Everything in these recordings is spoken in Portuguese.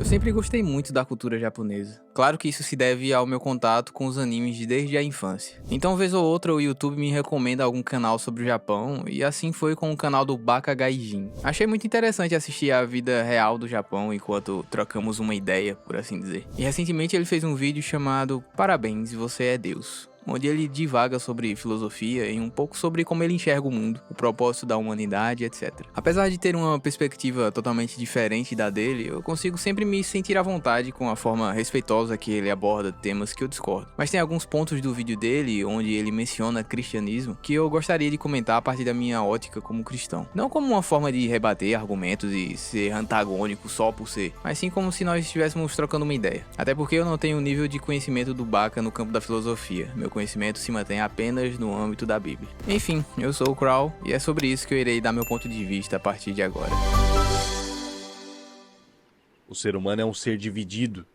Eu sempre gostei muito da cultura japonesa. Claro que isso se deve ao meu contato com os animes desde a infância. Então, vez ou outra, o YouTube me recomenda algum canal sobre o Japão, e assim foi com o canal do Baka Gaijin. Achei muito interessante assistir a vida real do Japão enquanto trocamos uma ideia, por assim dizer. E recentemente ele fez um vídeo chamado Parabéns, Você é Deus, onde ele divaga sobre filosofia e um pouco sobre como ele enxerga o mundo, o propósito da humanidade, etc. Apesar de ter uma perspectiva totalmente diferente da dele, eu consigo sempre me sentir à vontade com a forma respeitosa que ele aborda temas que eu discordo. Mas tem alguns pontos do vídeo dele, onde ele menciona cristianismo, que eu gostaria de comentar a partir da minha ótica como cristão. Não como uma forma de rebater argumentos e ser antagônico só por ser, mas sim como se nós estivéssemos trocando uma ideia. Até porque eu não tenho o nível de conhecimento do Baka no campo da filosofia. Meu conhecimento se mantém apenas no âmbito da Bíblia. Enfim, eu sou o Crow e é sobre isso que eu irei dar meu ponto de vista a partir de agora. O ser humano é um ser dividido.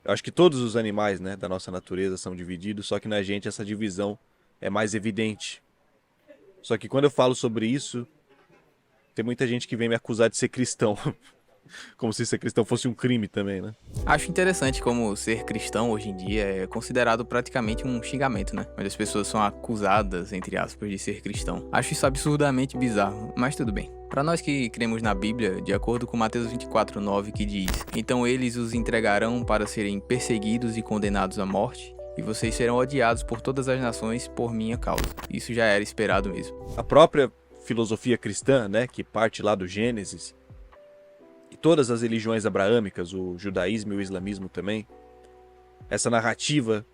Eu acho que todos os animais, né, da nossa natureza são divididos, só que na gente essa divisão é mais evidente. Só que quando eu falo sobre isso, tem muita gente que vem me acusar de ser cristão. Como se ser cristão fosse um crime também, né? Acho interessante como ser cristão hoje em dia é considerado praticamente um xingamento, né? Onde as pessoas são acusadas, entre aspas, de ser cristão. Acho isso absurdamente bizarro, mas tudo bem. Para nós que cremos na Bíblia, de acordo com Mateus 24:9, que diz: Então eles os entregarão para serem perseguidos e condenados à morte, e vocês serão odiados por todas as nações por minha causa. Isso já era esperado mesmo. A própria filosofia cristã, né, que parte lá do Gênesis, e todas as religiões abraâmicas, o judaísmo e o islamismo também, essa narrativa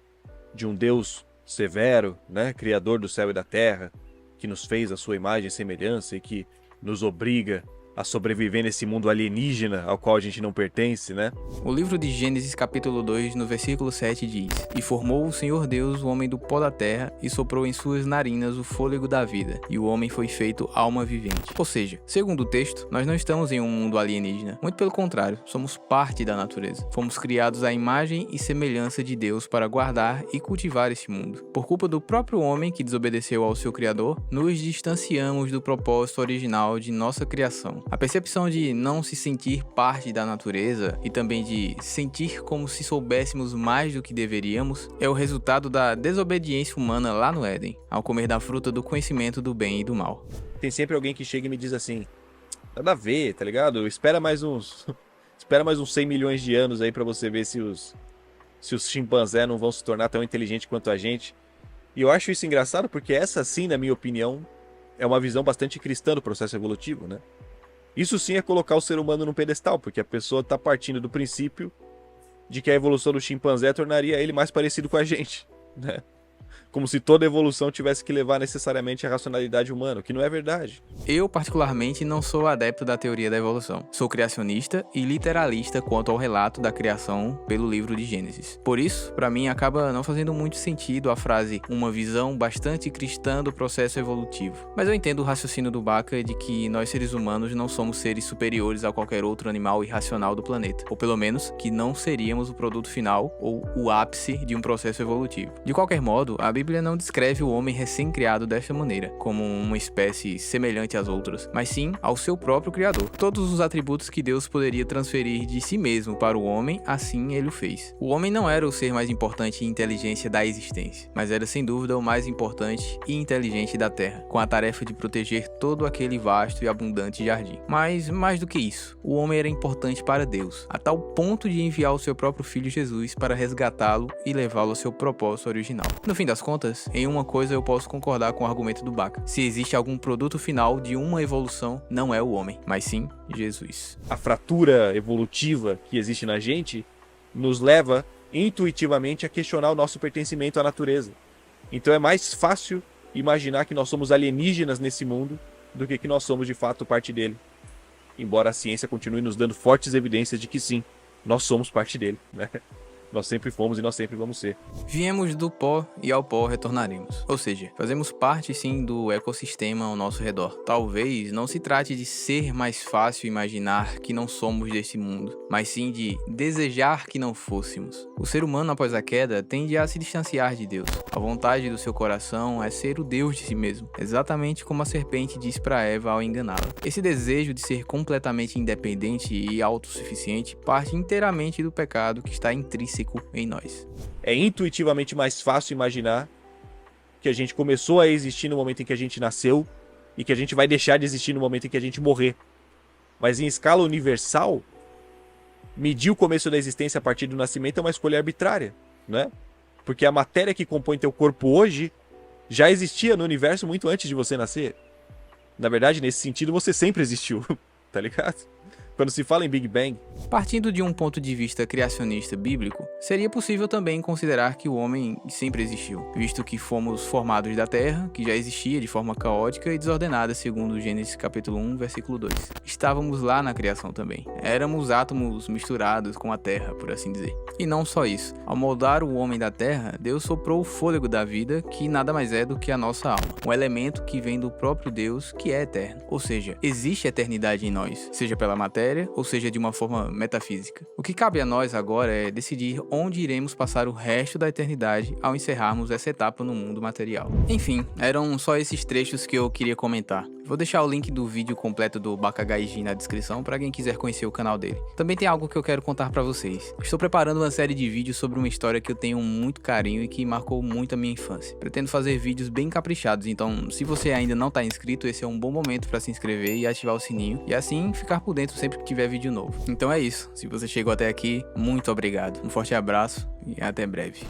de um Deus severo, né, criador do céu e da terra, que nos fez a sua imagem e semelhança e que nos obriga a sobreviver nesse mundo alienígena ao qual a gente não pertence, né? O livro de Gênesis capítulo 2, no versículo 7 diz: E formou o Senhor Deus o homem do pó da terra, e soprou em suas narinas o fôlego da vida, e o homem foi feito alma vivente. Ou seja, segundo o texto, nós não estamos em um mundo alienígena. Muito pelo contrário, somos parte da natureza. Fomos criados à imagem e semelhança de Deus para guardar e cultivar esse mundo. Por culpa do próprio homem que desobedeceu ao seu Criador, nos distanciamos do propósito original de nossa criação. A percepção de não se sentir parte da natureza e também de sentir como se soubéssemos mais do que deveríamos é o resultado da desobediência humana lá no Éden, ao comer da fruta do conhecimento do bem e do mal. Tem sempre alguém que chega e me diz assim: nada a ver, tá ligado? Espera mais uns 100 milhões de anos aí pra você ver se os chimpanzés não vão se tornar tão inteligentes quanto a gente. E eu acho isso engraçado porque essa sim, na minha opinião, é uma visão bastante cristã do processo evolutivo, né? Isso sim é colocar o ser humano num pedestal, porque a pessoa está partindo do princípio de que a evolução do chimpanzé tornaria ele mais parecido com a gente, né? Como se toda evolução tivesse que levar necessariamente à racionalidade humana, o que não é verdade. Eu, particularmente, não sou adepto da teoria da evolução. Sou criacionista e literalista quanto ao relato da criação pelo livro de Gênesis. Por isso, para mim, acaba não fazendo muito sentido a frase uma visão bastante cristã do processo evolutivo. Mas eu entendo o raciocínio do Baka de que nós seres humanos não somos seres superiores a qualquer outro animal irracional do planeta. Ou pelo menos, que não seríamos o produto final ou o ápice de um processo evolutivo. De qualquer modo, a Bíblia não descreve o homem recém-criado desta maneira, como uma espécie semelhante às outras, mas sim ao seu próprio Criador. Todos os atributos que Deus poderia transferir de si mesmo para o homem, assim ele o fez. O homem não era o ser mais importante em inteligência da existência, mas era sem dúvida o mais importante e inteligente da Terra, com a tarefa de proteger todo aquele vasto e abundante jardim. Mas, mais do que isso, o homem era importante para Deus, a tal ponto de enviar o seu próprio filho Jesus para resgatá-lo e levá-lo ao seu propósito original. No fim das contas, em uma coisa eu posso concordar com o argumento do Baka. Se existe algum produto final de uma evolução, não é o homem, mas sim Jesus. A fratura evolutiva que existe na gente nos leva intuitivamente a questionar o nosso pertencimento à natureza. Então é mais fácil imaginar que nós somos alienígenas nesse mundo do que nós somos de fato parte dele. Embora a ciência continue nos dando fortes evidências de que sim, nós somos parte dele, né? Nós sempre fomos e nós sempre vamos ser. Viemos do pó e ao pó retornaremos. Ou seja, fazemos parte sim do ecossistema ao nosso redor. Talvez não se trate de ser mais fácil imaginar que não somos desse mundo, mas sim de desejar que não fôssemos. O ser humano após a queda tende a se distanciar de Deus. A vontade do seu coração é ser o Deus de si mesmo, exatamente como a serpente disse para Eva ao enganá-la. Esse desejo de ser completamente independente e autossuficiente parte inteiramente do pecado que está intrínseco em nós. É intuitivamente mais fácil imaginar que a gente começou a existir no momento em que a gente nasceu e que a gente vai deixar de existir no momento em que a gente morrer. Mas em escala universal, medir o começo da existência a partir do nascimento é uma escolha arbitrária, né? Porque a matéria que compõe teu corpo hoje já existia no universo muito antes de você nascer. Na verdade, nesse sentido, você sempre existiu, tá ligado? Quando se fala em Big Bang. Partindo de um ponto de vista criacionista bíblico, seria possível também considerar que o homem sempre existiu, visto que fomos formados da terra, que já existia de forma caótica e desordenada, segundo Gênesis capítulo 1, versículo 2. Estávamos lá na criação também. Éramos átomos misturados com a terra, por assim dizer. E não só isso. Ao moldar o homem da terra, Deus soprou o fôlego da vida, que nada mais é do que a nossa alma. Um elemento que vem do próprio Deus, que é eterno. Ou seja, existe eternidade em nós, seja pela matéria, ou seja, de uma forma metafísica. O que cabe a nós agora é decidir onde iremos passar o resto da eternidade ao encerrarmos essa etapa no mundo material. Enfim, eram só esses trechos que eu queria comentar. Vou deixar o link do vídeo completo do Bakagaiji na descrição para quem quiser conhecer o canal dele. Também tem algo que eu quero contar para vocês. Estou preparando uma série de vídeos sobre uma história que eu tenho muito carinho e que marcou muito a minha infância. Pretendo fazer vídeos bem caprichados, então se você ainda não está inscrito, esse é um bom momento para se inscrever e ativar o sininho, e assim ficar por dentro sempre que tiver vídeo novo. Então é isso, se você chegou até aqui, muito obrigado. Um forte abraço e até breve.